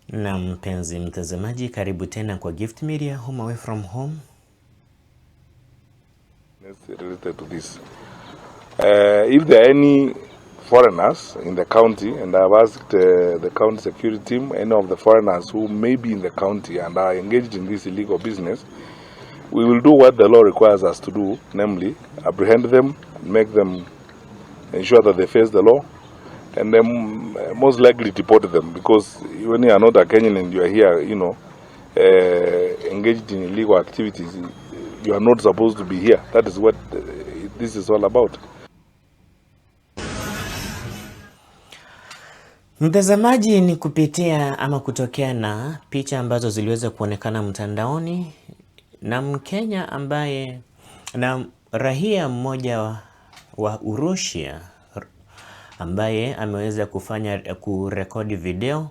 Na mpenzi mtazamaji, karibu tena kwa Gift Media, home away from home. Related to this, if there are any foreigners in the county, and I've asked the county security team, any of the foreigners who may be in the county and are engaged in this illegal business, we will do what the law requires us to do, namely apprehend them, make them ensure that they face the law, and then most likely deport them, because when you are not a Kenyan and you are here, engaged in illegal activities, you are not supposed to be here. That is what this is all about. Mtazamaji, ni kupitia ama kutokea na picha ambazo ziliweza kuonekana mtandaoni na Mkenya ambaye na raia mmoja wa Urusia ambaye ameweza kurekodi video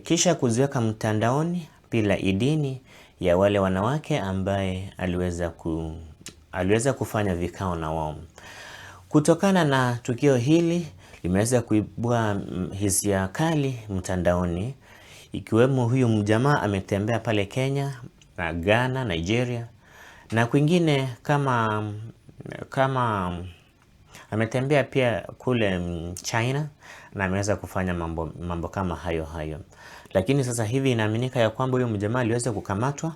kisha kuziweka mtandaoni bila idhini ya wale wanawake ambaye aliweza kufanya vikao na wao. Kutokana na tukio hili limeweza kuibua hisia kali mtandaoni, ikiwemo huyu mjamaa ametembea pale Kenya na Ghana, Nigeria na kwingine kama ametembea pia kule China na ameweza kufanya mambo kama hayo. Lakini sasa hivi inaaminika ya kwamba huyo mjamaa aliweza kukamatwa,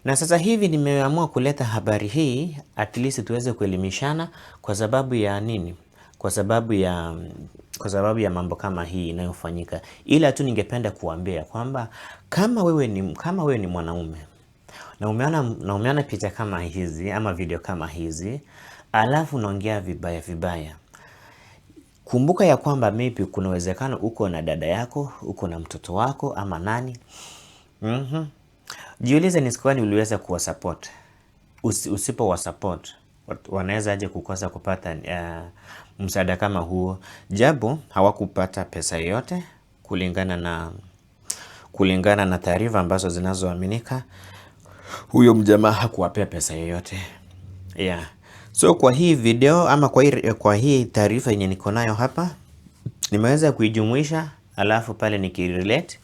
na sasa hivi nimeamua kuleta habari hii at least tuweze kuelimishana. Kwa sababu ya nini? Kwa sababu ya mambo kama hii inayofanyika. Ila tu ningependa kuambia kwamba kama wewe ni mwanaume na umeona picha kama hizi ama video kama hizi, alafu unaongea vibaya, kumbuka ya kwamba maybe kuna uwezekano uko na dada yako, uko na mtoto wako ama nani. Jiulize ni siku gani uliweza kuwa support. Usipo wa support, wanaweza aje kukosa kupata msaada kama huo, japo hawakupata pesa yoyote kulingana na taarifa ambazo zinazoaminika. Huyo mjamaa hakuwapea pesa yoyote. So kwa hii video ama kwa hii taarifa yenye niko nayo hapa, nimeweza kuijumuisha, alafu pale nikirelate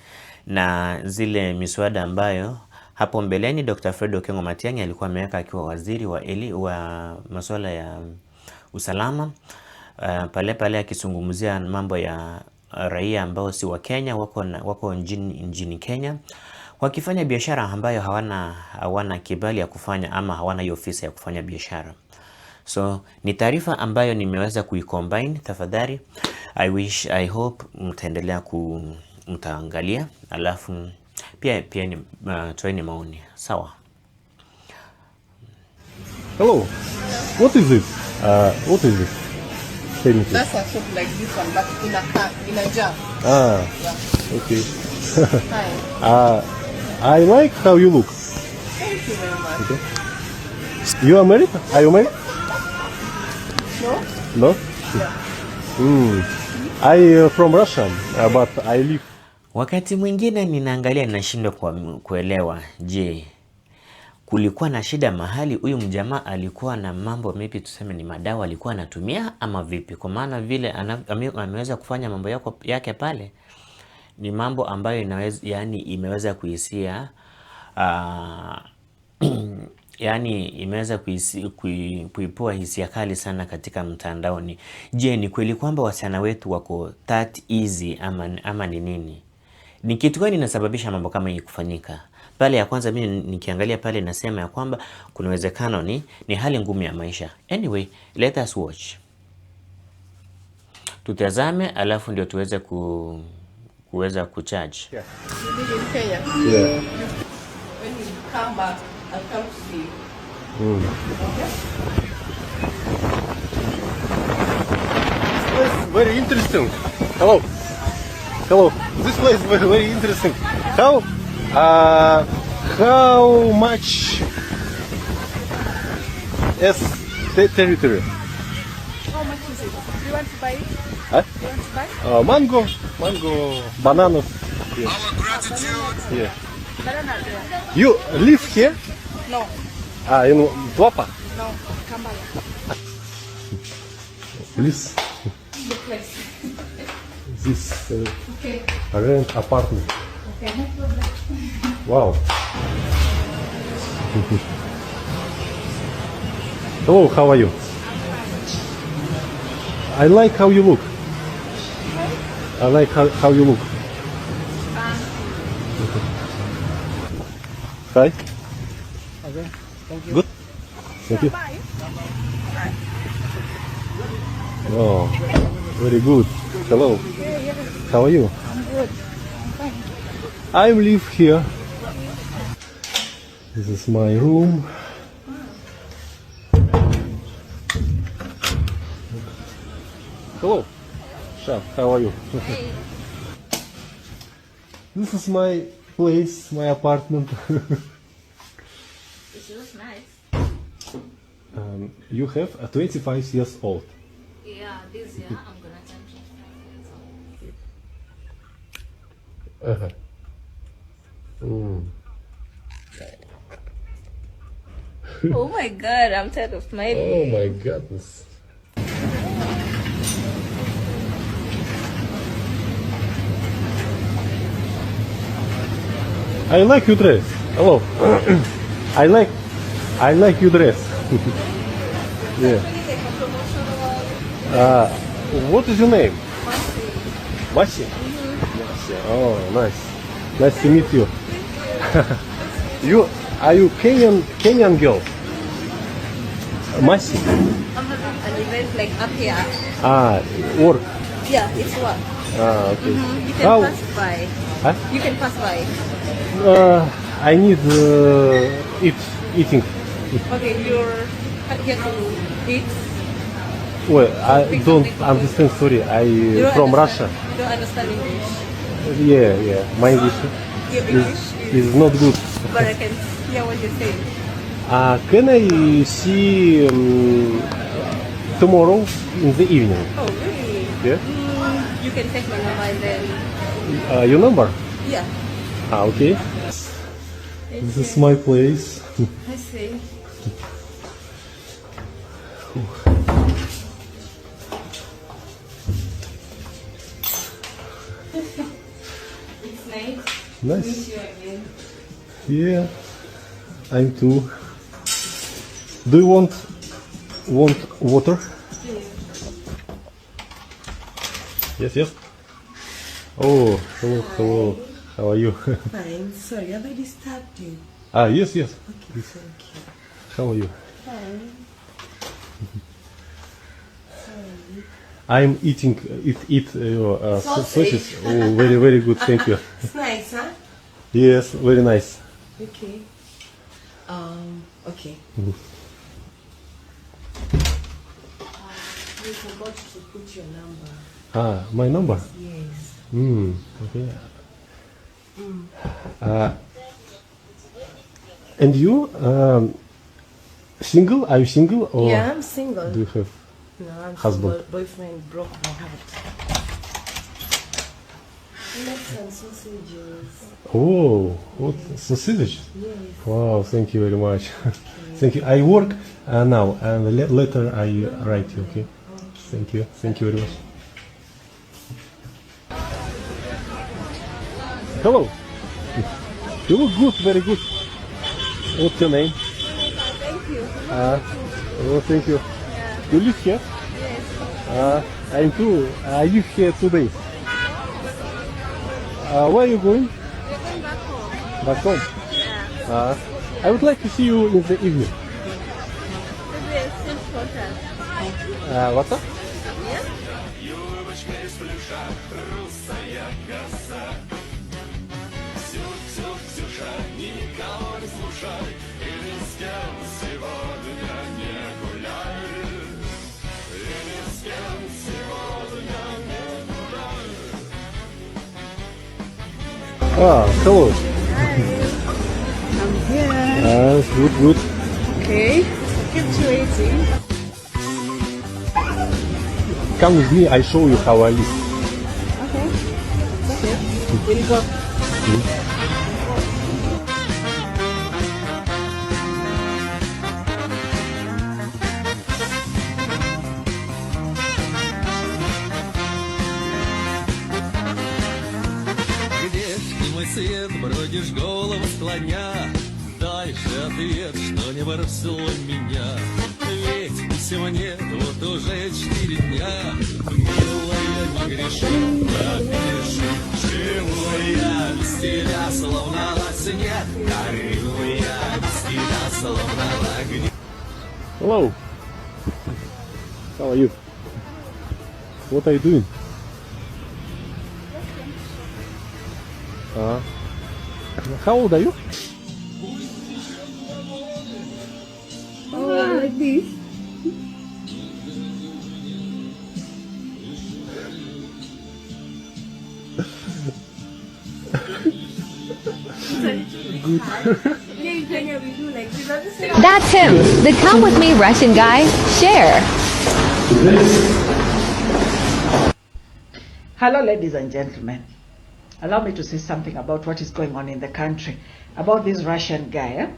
na zile miswada ambayo hapo mbeleni Dr. Fred Matiang'i alikuwa ameweka akiwa waziri wa masuala ya usalama, pale akizungumzia mambo ya raia ambao si wa Kenya wako nchini Kenya wakifanya biashara ambayo hawana kibali ya kufanya ama hawana hiyo ofisi ya kufanya biashara. So ni taarifa ambayo nimeweza kuicombine. Tafadhali, I hope mtaendelea mtaangalia, alafu pia ni toeni maoni. Sawa. Hello. What is this? What is this? That's a shop like this one, but in a jar. Yeah. Okay. Hi. I like how you look. Thank you very much. Okay. You are married? Are you married? No? Yeah. I from Russia, but I live. Wakati mwingine ninaangalia ninashindwa kuelewa, je, kulikuwa na shida mahali huyu mjamaa alikuwa na mambo maybe tuseme ni madawa alikuwa anatumia ama vipi? Kwa maana vile ameweza kufanya mambo yake pale ni mambo ambayo imeweza kuhisia imeweza kuipua hisia kali sana katika mtandaoni. Je, ni kweli kwamba wasichana wetu wako that easy ama ni nini? Ni kitu gani inasababisha mambo kama hii kufanyika? Pale ya kwanza mimi nikiangalia pale nasema ya kwamba kuna uwezekano ni hali ngumu ya maisha. Anyway, let us watch. Tutazame alafu ndio tuweze kuweza kucharge. You live in Kenya? Yeah. When you come back, I'll come to see you. Okay? This is very interesting. Hello. This place is very interesting. How much is the territory? How much is it? Do you want to buy it? Huh? Do you want to buy? Mango, bananas. Yeah. Our gratitude. Yeah. Banana there. You live here? No. In Tuapa? No. Kampala. Please. The place. this Okay. rent apartment. Okay, no problem. Wow. Hello, how are you? I like how you look. I like how you look. Hi. Okay, thank you. Good. Thank you. Oh, very good. Hello. How are you? I'm good. I live here. This is my room. Hello. Shaf, how are you? This is my place, my apartment. It looks nice. You have a 25 years old. Yeah, this year I'm gonna turn 25 years old. Oh my god, I'm tired of my Oh my goodness. I like your dress. Hello. I like your dress. Yeah. What is your name? Masi. Masi. Oh, nice. Nice to meet you. Are you Kenyan girl? Masi. I'm having an event like up here. Work. Yeah, it's what? Okay. You can How? pass by. Huh? You can pass by. I need eating. Okay, you're here to eat. Well, I Pick don't something to understand. Sorry, I You don't from understand- Russia. You don't understand English. Yeah. My English Your English is not good. but I can hear what you're saying. Can I see tomorrow in the evening? Oh, really? Yeah. You can take my number and then. Your number? Yeah. Okay. This is my place. I see. It's nice. Nice. Meet you again. Yeah. I'm too. Do you want water? Yes. Oh, hello. How are you? Fine. Sorry, have I disturbed you? Yes. Okay, thank you. How are you? Fine. I'm eating sausage. Oh, very good. Thank you. It's nice, huh? Yes, very nice. Okay. Okay. You forgot to put your number. My number. Yes. Okay. And you single? Are you single or Yeah, I'm single. do you have? No, I'm husband? single. Boyfriend broke my heart. Let's some sausages. Oh, what sausage? Yes. Wow, thank you very much. Thank you. I work now, and later I write you. Okay. Thank you very much. Hello. You look good, very good. What's your name? Thank you. Thank you. You live here? Yes. I'm too. I live here today. Where are you going? We're going back home. Back home. Yeah. I would like to see you in the evening. Maybe a silk hotel. What's up? Yeah? Hello. I'm here. Good. Okay. Kept you waiting. Come with me, I show you how I live. Okay. Okay. Will you go? свет, бродишь голову склоня. Дай же ответ, что не бросил меня. Ведь всего нет, вот уже 4 дня. Милая, не греши, напиши. Живу я без тебя, словно во сне. Горю я без тебя, словно в огне. Hello. How are you? What are you doing? How old are you? Oh, like this. In Kenya we do like this. That's him, the come with me Russian guy. Share. Hello, ladies and gentlemen. Allow me to say something about what is going on in the country, about this Russian guy.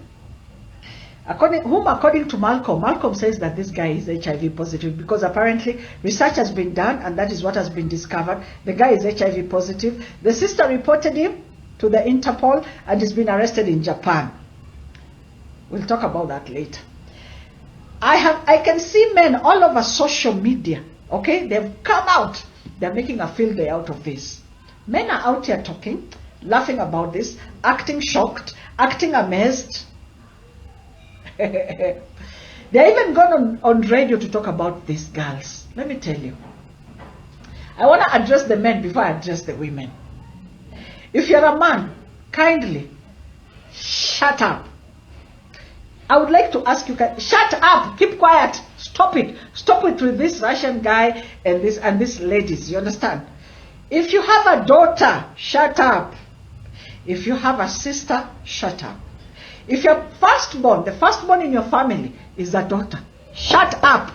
According to Malcolm says that this guy is HIV positive because apparently research has been done and that is what has been discovered. The guy is HIV positive. The sister reported him to the Interpol and he's been arrested in Japan. We'll talk about that later. I can see men all over social media, okay? They've come out. They're making a field day out of this. Men are out here talking, laughing about this, acting shocked, acting amazed. They're even gone on radio to talk about these girls. Let me tell you. I want to address the men before I address the women. If you're a man, kindly shut up. I would like to ask you, shut up, keep quiet, stop it. Stop it with this Russian guy and this ladies, you understand? If you have a daughter, shut up. If you have a sister, shut up. If your firstborn, the firstborn in your family is a daughter, shut up.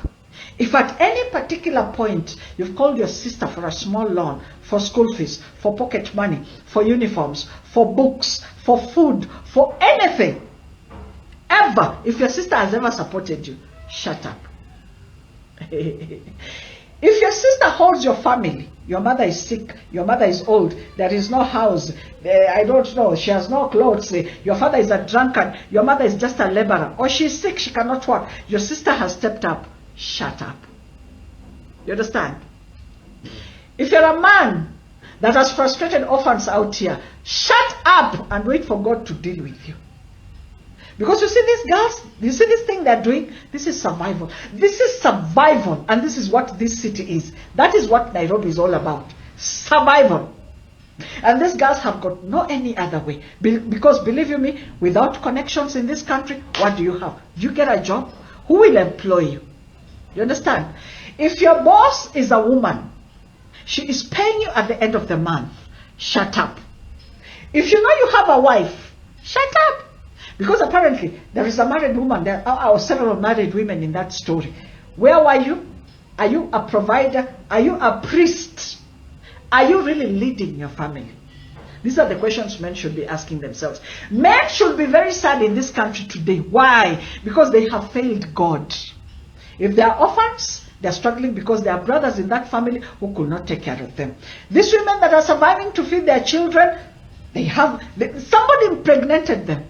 If at any particular point you've called your sister for a small loan, for school fees, for pocket money, for uniforms, for books, for food, for anything, ever, if your sister has ever supported you, shut up. If your sister holds your family, your mother is sick, your mother is old, there is no house, I don't know, she has no clothes, your father is a drunkard, your mother is just a laborer, or she's sick, she cannot work, your sister has stepped up, shut up. You understand? If you're a man that has frustrated orphans out here, shut up and wait for God to deal with you. Because you see these girls, you see this thing they're doing, this is survival. This is survival, and this is what this city is. That is what Nairobi is all about. Survival. And these girls have got no any other way. Because believe you me, without connections in this country, what do you have? You get a job, who will employ you? You understand? If your boss is a woman, she is paying you at the end of the month, shut up. If you know you have a wife, shut up. Because apparently there is a married woman, there are several married women in that story. Where were you? Are you a provider? Are you a priest? Are you really leading your family? These are the questions men should be asking themselves. Men should be very sad in this country today. Why? Because they have failed God. If they are orphans, they are struggling because there are brothers in that family who could not take care of them. These women that are surviving to feed their children, somebody impregnated them.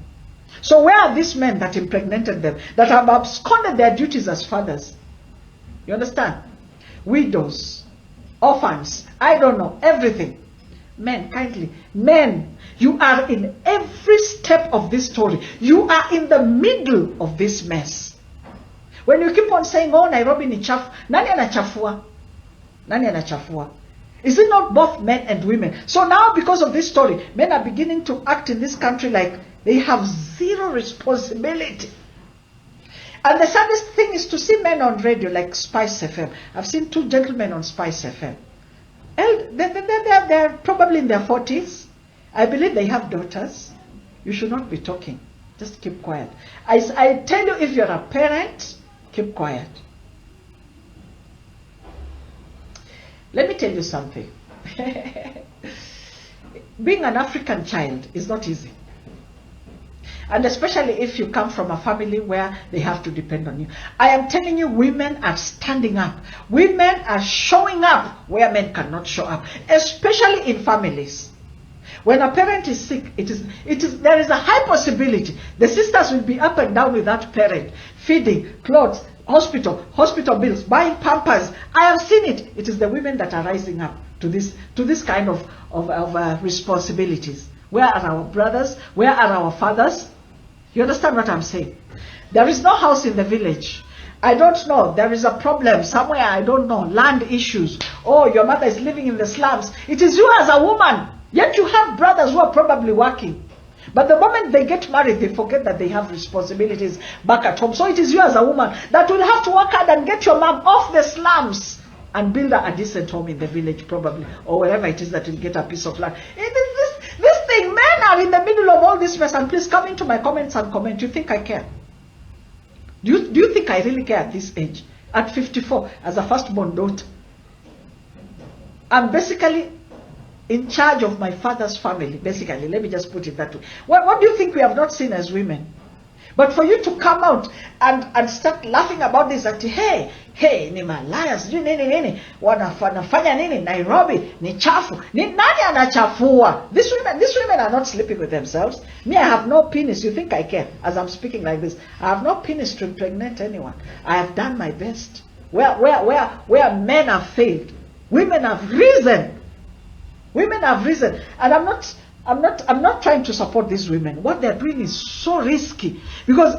So where are these men that impregnated them, that have absconded their duties as fathers? You understand? Widows, orphans, I don't know, everything. Men, kindly, men, you are in every step of this story. You are in the middle of this mess. When you keep on saying, oh, Nairobi ni chafu, nani anachafua? Nani anachafua? Is it not both men and women? So now because of this story, men are beginning to act in this country like they have zero responsibility. And the saddest thing is to see men on radio like Spice FM. I've seen 2 gentlemen on Spice FM. They're probably in their 40s. I believe they have daughters. You should not be talking. Just keep quiet. I tell you, if you're a parent, keep quiet. Let me tell you something. Being an African child is not easy. And especially if you come from a family where they have to depend on you. I am telling you, women are standing up. Women are showing up where men cannot show up. Especially in families. When a parent is sick, there is a high possibility the sisters will be up and down with that parent, feeding, clothes, hospital bills, buying pampers. I have seen it. It is the women that are rising up to this kind of responsibilities. Where are our brothers? Where are our fathers? You understand what I'm saying? There is no house in the village. I don't know. There is a problem somewhere. I don't know. Land issues. Oh, your mother is living in the slums. It is you as a woman. Yet you have brothers who are probably working. But the moment they get married, they forget that they have responsibilities back at home. So it is you as a woman that will have to work hard and get your mom off the slums and build a decent home in the village, probably, or wherever it is that will get a piece of land. This thing, men are in the middle of all this mess. And please come into my comments and comment. You think I care? Do you think I really care at this age? At 54, as a firstborn daughter, I'm basically in charge of my father's family. Basically, let me just put it that way. What do you think we have not seen as women? But for you to come out and start laughing about this, that hey, ni malaya, sijui nini, wanafanya nini, Nairobi, ni chafu, nani anachafua? These women are not sleeping with themselves. Me, I have no penis. You think I care? As I'm speaking like this, I have no penis to impregnate anyone. I have done my best. Where men have failed, women have risen. Women have risen, and I'm not trying to support these women. What they're doing is so risky, because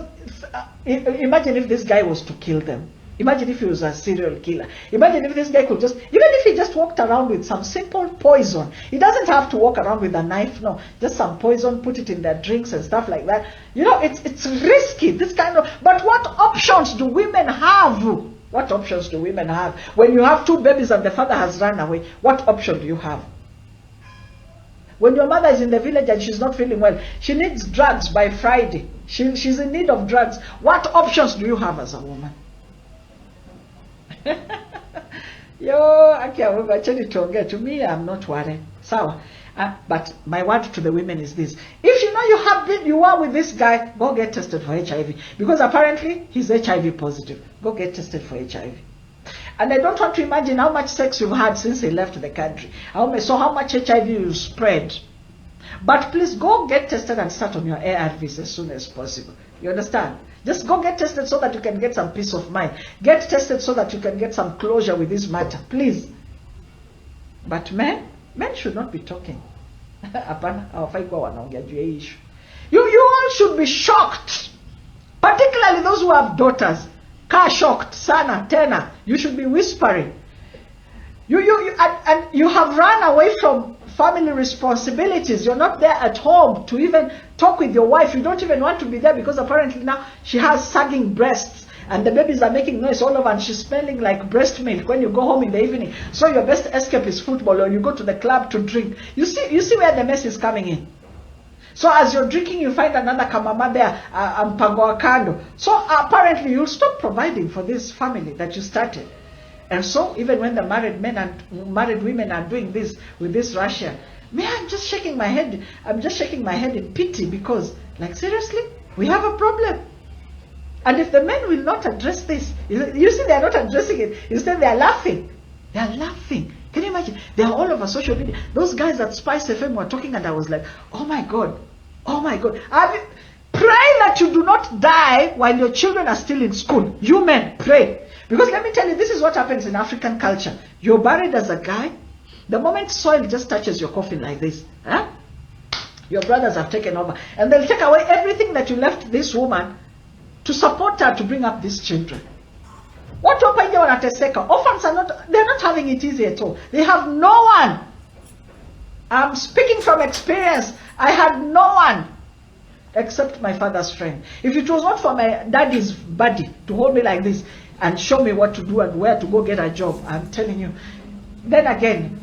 imagine if this guy was to kill them. Imagine if he was a serial killer. Imagine if this guy could even if he just walked around with some simple poison. He doesn't have to walk around with a knife, no. Just some poison, put it in their drinks and stuff like that. You know, it's risky, this kind of, but what options do women have? What options do women have? When you have 2 babies and the father has run away, what option do you have? When your mother is in the village and she's not feeling well, she needs drugs by Friday. She's in need of drugs. What options do you have as a woman? To me, I'm not worried. So, but my word to the women is this: if you know you are with this guy, go get tested for HIV, because apparently he's HIV positive. Go get tested for HIV. And I don't want to imagine how much sex you've had since he left the country. How much HIV you spread. But please go get tested and start on your ARVs as soon as possible. You understand? Just go get tested so that you can get some peace of mind. Get tested so that you can get some closure with this matter. Please. But men should not be talking. You all should be shocked. Particularly those who have daughters. Car shocked, sana, tena. You should be whispering. And you have run away from family responsibilities. You're not there at home to even talk with your wife. You don't even want to be there because apparently now she has sagging breasts and the babies are making noise all over and she's smelling like breast milk when you go home in the evening. So your best escape is football, or you go to the club to drink. You see where the mess is coming in. So as you're drinking, you find another kamama there, mpango wa kando. So apparently you'll stop providing for this family that you started. And so even when the married men and married women are doing this with this Russia, I'm just shaking my head. I'm just shaking my head in pity, because, like, seriously, we have a problem. And if the men will not address this, you see, they're not addressing it. Instead, they're laughing. They're laughing. Can you imagine? They're all over social media. Those guys at Spice FM were talking, and I was like, oh my God. Oh my God. Pray that you do not die while your children are still in school. You men, pray. Because let me tell you, this is what happens in African culture. You're buried as a guy. The moment soil just touches your coffin like this, your brothers have taken over. And they'll take away everything that you left this woman to support her to bring up these children. What orphans they're not having it easy at all. They have no one. I'm speaking from experience. I had no one except my father's friend. If it was not for my daddy's buddy to hold me like this and show me what to do and where to go get a job, I'm telling you, then again,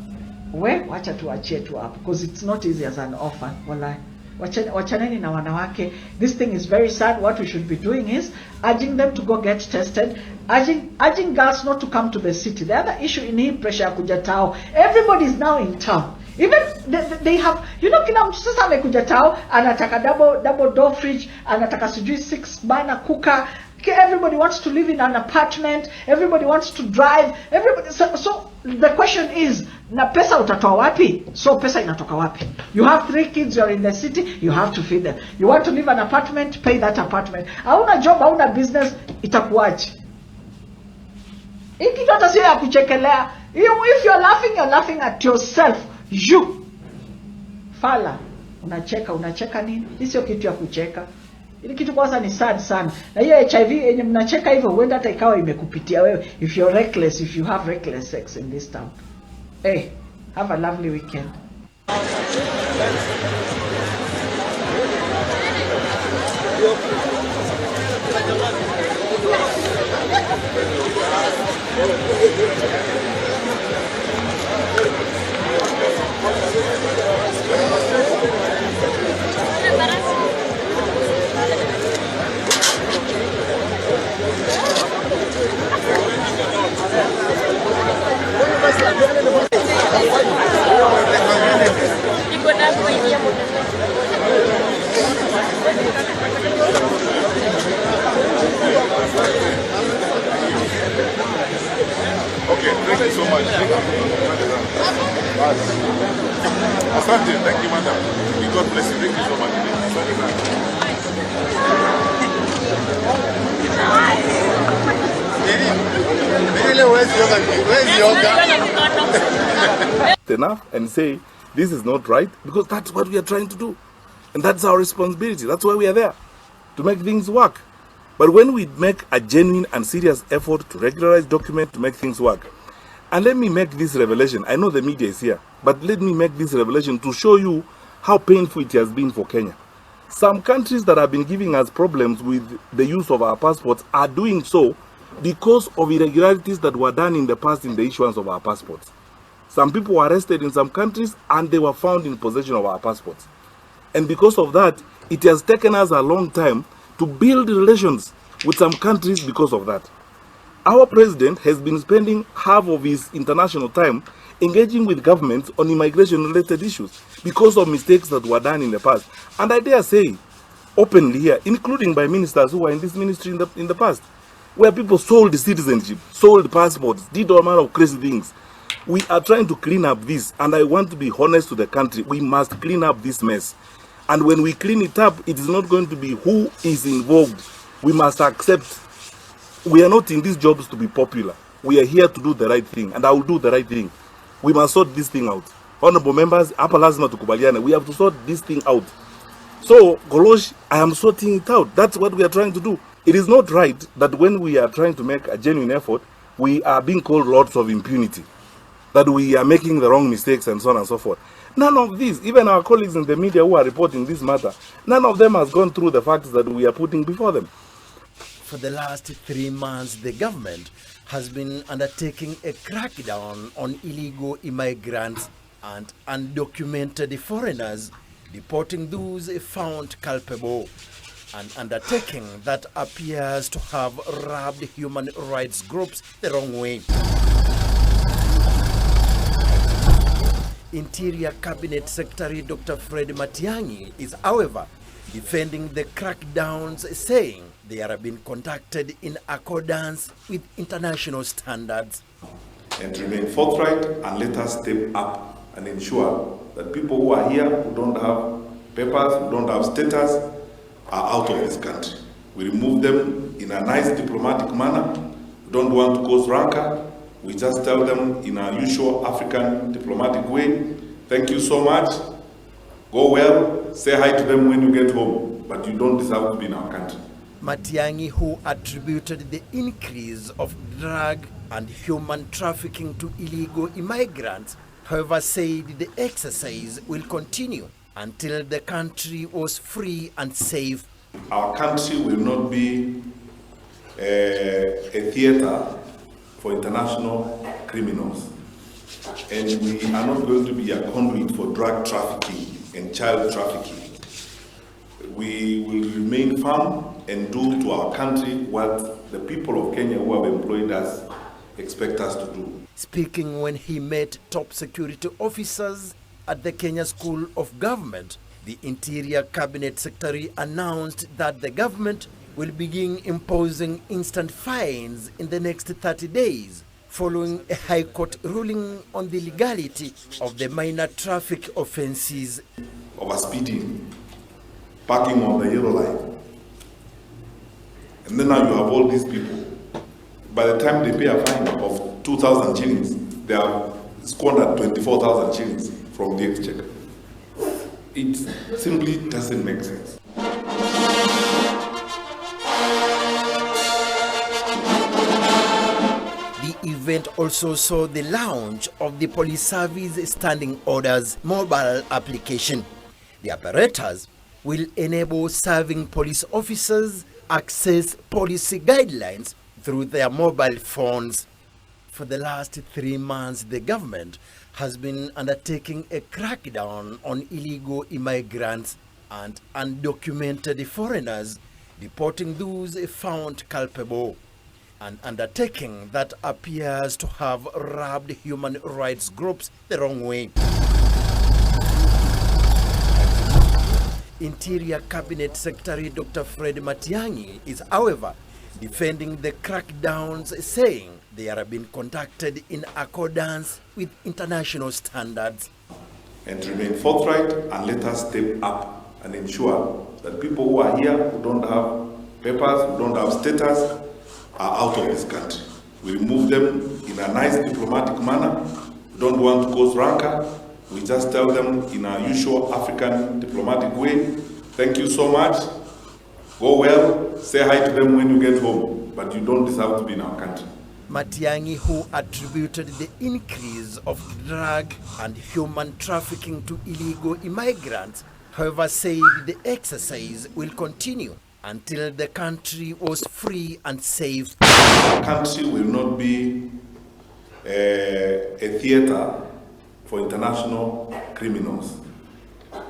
wacha tuachie tu hapo, because it's not easy as an orphan. Wallahi. Wachaneni na wanawake. This thing is very sad. What we should be doing is urging them to go get tested, urging girls not to come to the city. The other issue in hii pressure kuja tao, everybody is now in town. Even they have, kila mtu sasa amekuja tao, anataka double door fridge, anataka sijui 6 burner cooker, Okay, everybody wants to live in an apartment, everybody wants to drive, everybody. So the question is, na pesa utatoa wapi? So pesa inatoka wapi? You have 3 kids, you're in the city, you have to feed them. You want to live an apartment, pay that apartment. Hauna job, hauna business, itakuaje? Hii kitu hata sio ya kuchekelea. If you're laughing at yourself. You fala, unacheka nini? Hii sio kitu ya kucheka. Ili kitu kwanza ni sad sana. Na hiyo HIV yenye mnacheka hivyo huenda hata ikawa imekupitia wewe, if you're reckless, if you have reckless sex in this town. Hey, have a lovely weekend. Okay, thank you so much. Asante, thank you, madam. May God bless you. Thank you so much. Enough and say this is not right, because that's what we are trying to do, and that's our responsibility. That's why we are there, to make things work. But when we make a genuine and serious effort to regularize documents to make things work, and let me make this revelation, I know the media is here, but let me make this revelation to show you how painful it has been for Kenya. Some countries that have been giving us problems with the use of our passports are doing so because of irregularities that were done in the past in the issuance of our passports. Some people were arrested in some countries and they were found in possession of our passports. And because of that, it has taken us a long time to build relations with some countries because of that. Our president has been spending half of his international time engaging with governments on immigration-related issues because of mistakes that were done in the past. And I dare say, openly here, including by ministers who were in this ministry in the past, where people sold citizenship, sold passports, did all manner of crazy things. We are trying to clean up this, and I want to be honest to the country. We must clean up this mess. And when we clean it up, it is not going to be who is involved. We must accept we are not in these jobs to be popular. We are here to do the right thing, and I will do the right thing. We must sort this thing out. Honorable members, hapa lazima tukubaliane. We have to sort this thing out. So, Golosh, I am sorting it out. That's what we are trying to do. It is not right that when we are trying to make a genuine effort, we are being called lords of impunity, that we are making the wrong mistakes and so on and so forth. None of this, even our colleagues in the media who are reporting this matter, none of them has gone through the facts that we are putting before them. For the last 3 months, the government has been undertaking a crackdown on illegal immigrants and undocumented foreigners, deporting those found culpable. An undertaking that appears to have rubbed human rights groups the wrong way. Interior Cabinet Secretary Dr. Fred Matiang'i is, however, defending the crackdowns, saying they are being conducted in accordance with international standards. And to remain forthright and let us step up and ensure that people who are here, who don't have papers, who don't have status, are out of this country. We remove them in a nice diplomatic manner. We don't want to cause rancor. We just tell them in our usual African diplomatic way, thank you so much, go well, say hi to them when you get home, but you don't deserve to be in our country. Mathiang'i, who attributed the increase of drug and human trafficking to illegal immigrants, however, said the exercise will continue until the country was free and safe. Our country will not be a theater for international criminals, and we are not going to be a conduit for drug trafficking and child trafficking. We will remain firm and do to our country what the people of Kenya who have employed us expect us to do. Speaking when he met top security officers at the Kenya School of Government, the Interior Cabinet Secretary announced that the government will begin imposing instant fines in the next 30 days, following a High Court ruling on the legality of the minor traffic offences. Overspeeding, parking on the yellow line. And then now you have all these people. By the time they pay a fine of 2,000 shillings, they have squandered 24,000 shillings from the exchequer. It simply doesn't make sense. The event also saw the launch of the Police Service Standing Orders mobile application. The apparatus will enable serving police officers access policy guidelines through their mobile phones. For the last 3 months, the government has been undertaking a crackdown on illegal immigrants and undocumented foreigners, deporting those found culpable. An undertaking that appears to have rubbed human rights groups the wrong way. Interior Cabinet Secretary Dr. Fred Matiang'i is, however, defending the crackdowns, saying they are being conducted in accordance with international standards. And to remain forthright and let us step up and ensure that people who are here, who don't have papers, who don't have status, are out of this country. We remove them in a nice diplomatic manner. We don't want to cause rancor. We just tell them in our usual African diplomatic way, thank you so much, go well, say hi to them when you get home, but you don't deserve to be in our country. Mathiang'i, who attributed the increase of drug and human trafficking to illegal immigrants, however, said the exercise will continue until the country was free and safe. Our country will not be a theater for international criminals.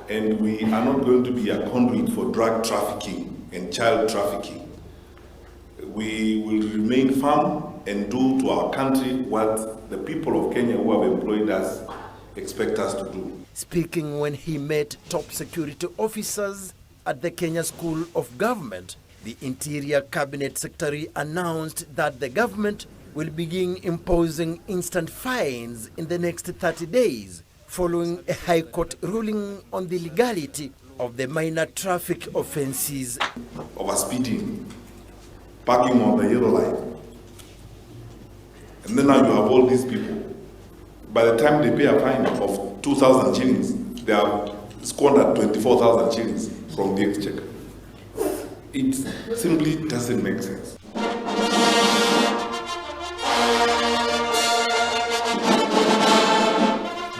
And we are not going to be a conduit for drug trafficking and child trafficking. We will remain firm and do to our country what the people of Kenya who have employed us expect us to do. Speaking when he met top security officers at the Kenya School of Government, the Interior Cabinet Secretary announced that the government will begin imposing instant fines in the next 30 days, following a High Court ruling on the legality of the minor traffic offences. Overspeeding, parking on the yellow line. And then now you have all these people. By the time they pay a fine of 2,000 shillings, they have squandered 24,000 shillings from the exchequer. It simply doesn't make sense.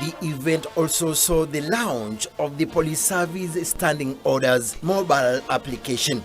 The event also saw the launch of the Police Service Standing Orders mobile application.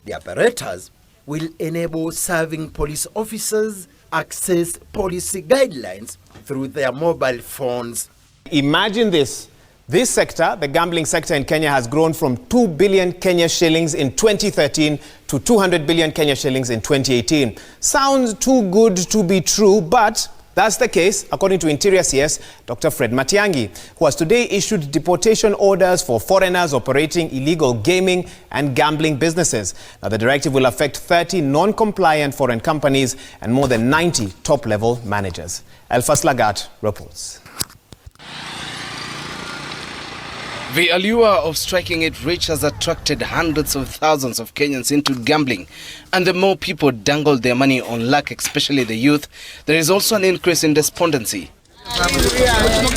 The apparatus will enable serving police officers access policy guidelines through their mobile phones. Imagine this. This sector, the gambling sector in Kenya, has grown from 2 billion Kenya shillings in 2013 to 200 billion Kenya shillings in 2018. Sounds too good to be true, but that's the case, according to Interior CS Dr. Fred Matiang'i, who has today issued deportation orders for foreigners operating illegal gaming and gambling businesses. Now, the directive will affect 30 non-compliant foreign companies and more than 90 top-level managers. Yaytseslav reports. The allure of striking it rich has attracted hundreds of thousands of Kenyans into gambling. And the more people dangle their money on luck, especially the youth, there is also an increase in despondency.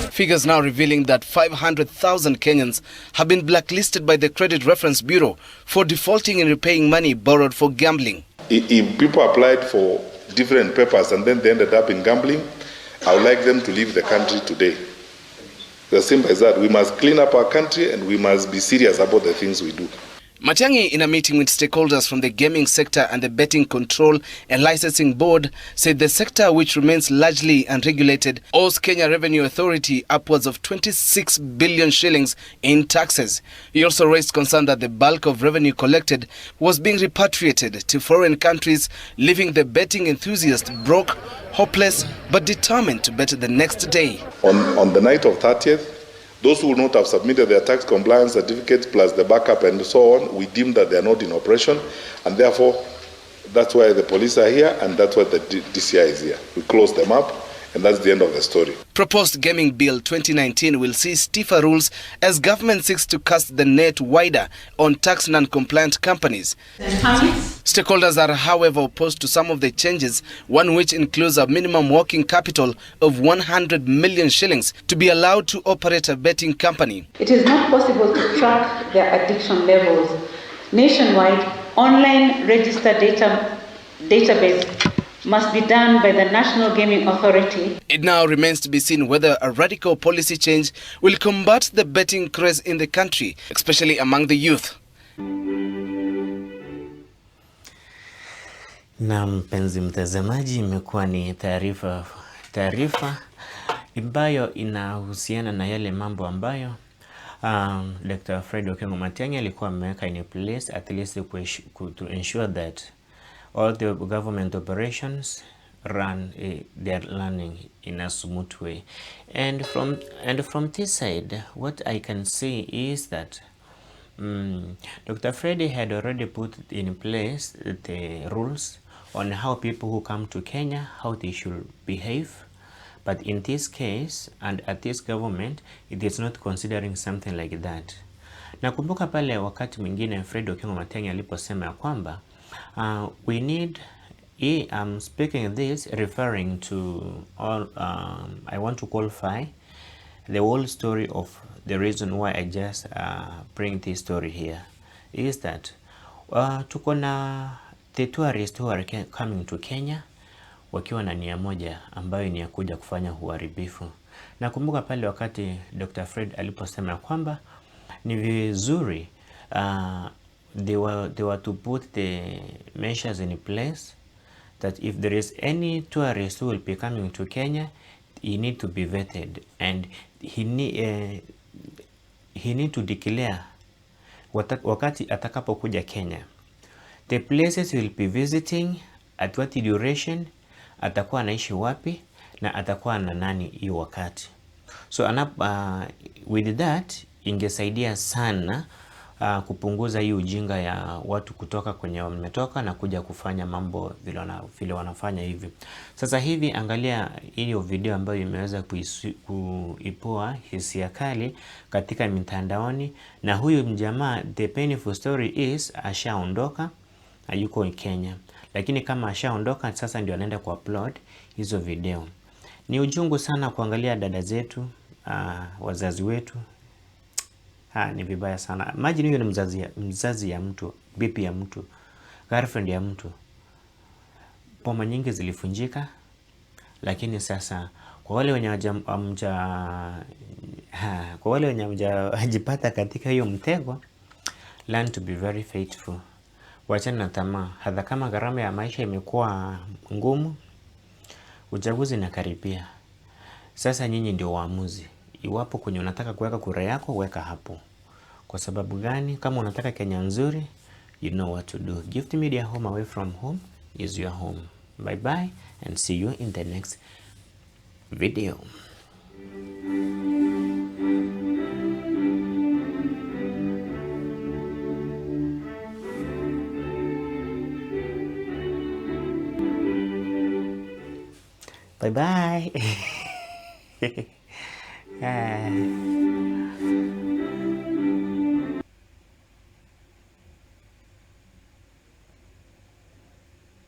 Figures now revealing that 500,000 Kenyans have been blacklisted by the Credit Reference Bureau for defaulting in repaying money borrowed for gambling. If people applied for different papers and then they ended up in gambling, I would like them to leave the country today. As simple as that. We must clean up our country and we must be serious about the things we do. Matiang'i, in a meeting with stakeholders from the gaming sector and the Betting Control and Licensing Board, said the sector, which remains largely unregulated, owes Kenya Revenue Authority upwards of 26 billion shillings in taxes. He also raised concern that the bulk of revenue collected was being repatriated to foreign countries, leaving the betting enthusiast broke, hopeless, but determined to bet the next day. On the night of 30th, Those who will not have submitted their tax compliance certificates plus the backup and so on, we deem that they are not in operation, and therefore that's why the police are here and that's why the DCI is here. We close them up, and that's the end of the story. Proposed Gaming Bill 2019 will see stiffer rules as government seeks to cast the net wider on tax non-compliant companies. Stakeholders are, however, opposed to some of the changes, one which includes a minimum working capital of 100 million shillings to be allowed to operate a betting company. It is not possible to track their addiction levels. Nationwide, online registered database must be done by the National Gaming Authority. It now remains to be seen whether a radical policy change will combat the betting craze in the country, especially among the youth. Na mpenzi mtazamaji, imekuwa ni taarifa ambayo inahusiana na yale mambo ambayo Dr. Fred Matiang'i alikuwa ameweka in place, at least to ensure that all the government operations they are running in a smooth way. And from this side, what I can say is that Dr. Freddy had already put in place the rules on how people who come to Kenya, how they should behave. But in this case, and at this government, it is not considering something like that. Nakumbuka pale wakati mwingine Fred Matiang'i aliposema ya kwamba we need, I'm speaking this referring to all, I want to qualify the whole story of the reason why I just bring this story here, is that tuko na the tourists who are coming to Kenya wakiwa na nia moja ambayo ni ya kuja kufanya uharibifu. Nakumbuka pale wakati Dr. Fred aliposema kwamba ni vizuri they were to put the measures in place that if there is any tourist who will be coming to Kenya, he need to be vetted, and he need to declare wakati atakapokuja Kenya, the places he will be visiting, at what duration, atakuwa anaishi wapi na atakuwa na nani hiyo wakati. So with that ingesaidia sana kupunguza hii ujinga ya watu kutoka kwenye wametoka na kuja kufanya mambo vile wanafanya hivi. Sasa hivi angalia hiyo video ambayo imeweza kuipua hisia kali katika mitandaoni, na huyu mjamaa, the painful story is ashaondoka, hayuko Kenya. Lakini kama ashaondoka sasa ndio anaenda kuupload hizo video. Ni ujungu sana kuangalia dada zetu, wazazi wetu. Ni vibaya sana. Imagine huyo ni mzazi ya mtu, bibi ya mtu, girlfriend ya mtu. Poma nyingi zilifunjika, lakini sasa kwa wale wenye hajipata katika hiyo mtego, learn to be very faithful. Wachana na tamaa. Hata kama gharama ya maisha imekuwa ngumu, uchaguzi unakaribia. Sasa nyinyi ndio waamuzi. Iwapo kwenye unataka kuweka kura yako, weka hapo. Kwa sababu gani? Kama unataka Kenya nzuri, you know what to do. Gift Media, home away from home is your home. Bye bye and see you in the next video. Bye bye.